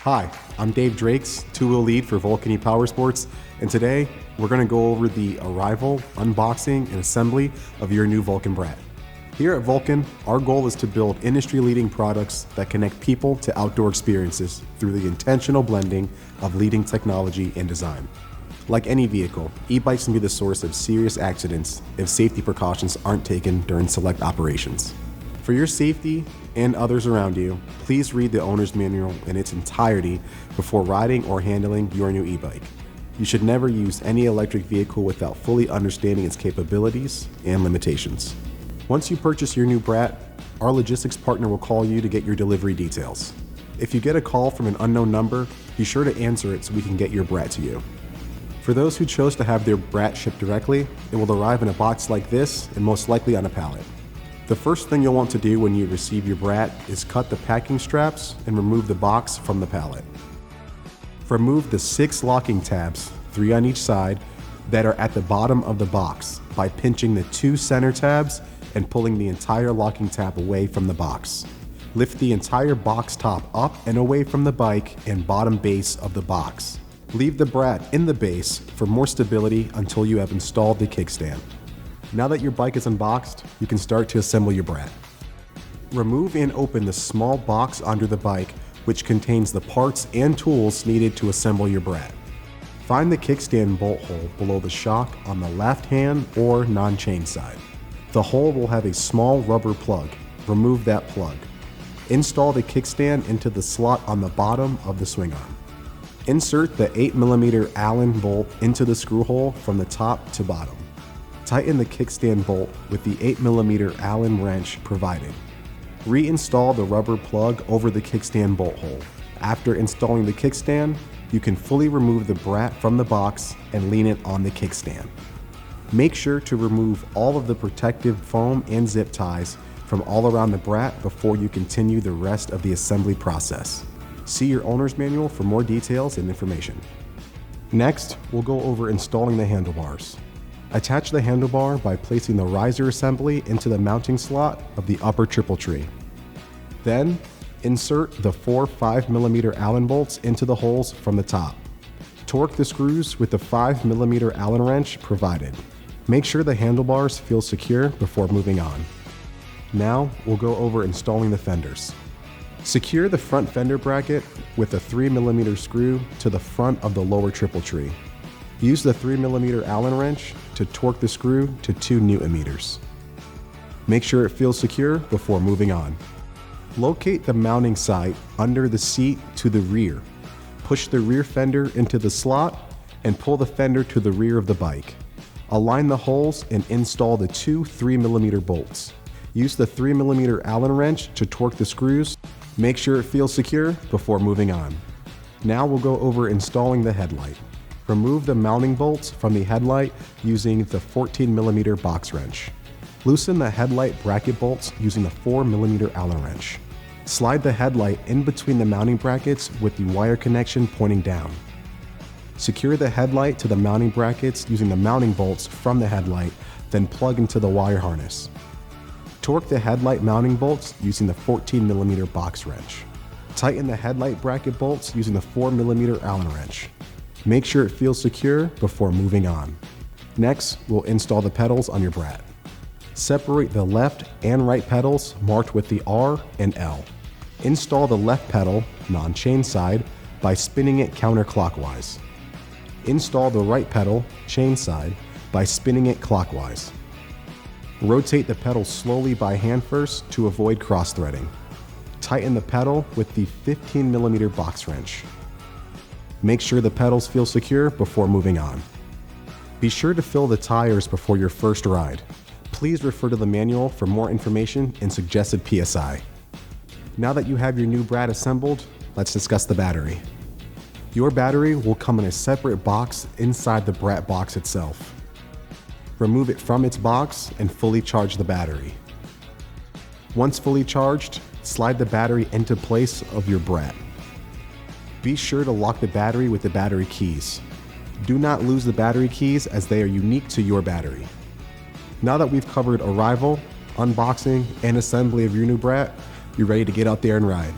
Hi, I'm Dave Drakes, two-wheel lead for Volcon ePowersports, and today we're going to go over the arrival, unboxing, and assembly of your new Volcon Brat. Here at Volcon, our goal is to build industry-leading products that connect people to outdoor experiences through the intentional blending of leading technology and design. Like any vehicle, e-bikes can be the source of serious accidents if safety precautions aren't taken during select operations. For your safety and others around you, please read the owner's manual in its entirety before riding or handling your new e-bike. You should never use any electric vehicle without fully understanding its capabilities and limitations. Once you purchase your new Brat, our logistics partner will call you to get your delivery details. If you get a call from an unknown number, be sure to answer it so we can get your Brat to you. For those who chose to have their Brat shipped directly, it will arrive in a box like this and most likely on a pallet. The first thing you'll want to do when you receive your Brat is cut the packing straps and remove the box from the pallet. Remove the 6 locking tabs, 3 on each side, that are at the bottom of the box by pinching the 2 center tabs and pulling the entire locking tab away from the box. Lift the entire box top up and away from the bike and bottom base of the box. Leave the Brat in the base for more stability until you have installed the kickstand. Now that your bike is unboxed, you can start to assemble your Brat. Remove and open the small box under the bike, which contains the parts and tools needed to assemble your Brat. Find the kickstand bolt hole below the shock on the left hand or non-chain side. The hole will have a small rubber plug. Remove that plug. Install the kickstand into the slot on the bottom of the swing arm. Insert the 8mm Allen bolt into the screw hole from the top to bottom. Tighten the kickstand bolt with the 8mm Allen wrench provided. Reinstall the rubber plug over the kickstand bolt hole. After installing the kickstand, you can fully remove the Brat from the box and lean it on the kickstand. Make sure to remove all of the protective foam and zip ties from all around the Brat before you continue the rest of the assembly process. See your owner's manual for more details and information. Next, we'll go over installing the handlebars. Attach the handlebar by placing the riser assembly into the mounting slot of the upper triple tree. Then, insert the 4 5mm Allen bolts into the holes from the top. Torque the screws with the 5mm Allen wrench provided. Make sure the handlebars feel secure before moving on. Now, we'll go over installing the fenders. Secure the front fender bracket with a 3mm screw to the front of the lower triple tree. Use the 3mm Allen wrench to torque the screw to 2 Nm. Make sure it feels secure before moving on. Locate the mounting sight under the seat to the rear. Push the rear fender into the slot and pull the fender to the rear of the bike. Align the holes and install the 2 3mm bolts. Use the 3mm Allen wrench to torque the screws. Make sure it feels secure before moving on. Now we'll go over installing the headlight. Remove the mounting bolts from the headlight using the 14mm box wrench. Loosen the headlight bracket bolts using the 4mm Allen wrench. Slide the headlight in between the mounting brackets with the wire connection pointing down. Secure the headlight to the mounting brackets using the mounting bolts from the headlight, then plug into the wire harness. Torque the headlight mounting bolts using the 14mm box wrench. Tighten the headlight bracket bolts using the 4mm Allen wrench. Make sure it feels secure before moving on. Next, we'll install the pedals on your Brat. Separate the left and right pedals marked with the R and L. Install the left pedal, non-chain side, by spinning it counterclockwise. Install the right pedal, chain side, by spinning it clockwise. Rotate the pedal slowly by hand first to avoid cross-threading. Tighten the pedal with the 15mm box wrench. Make sure the pedals feel secure before moving on. Be sure to fill the tires before your first ride. Please refer to the manual for more information and suggested PSI. Now that you have your new Brat assembled, let's discuss the battery. Your battery will come in a separate box inside the Brat box itself. Remove it from its box and fully charge the battery. Once fully charged, slide the battery into place of your Brat. Be sure to lock the battery with the battery keys. Do not lose the battery keys as they are unique to your battery. Now that we've covered arrival, unboxing, and assembly of your new Brat, you're ready to get out there and ride.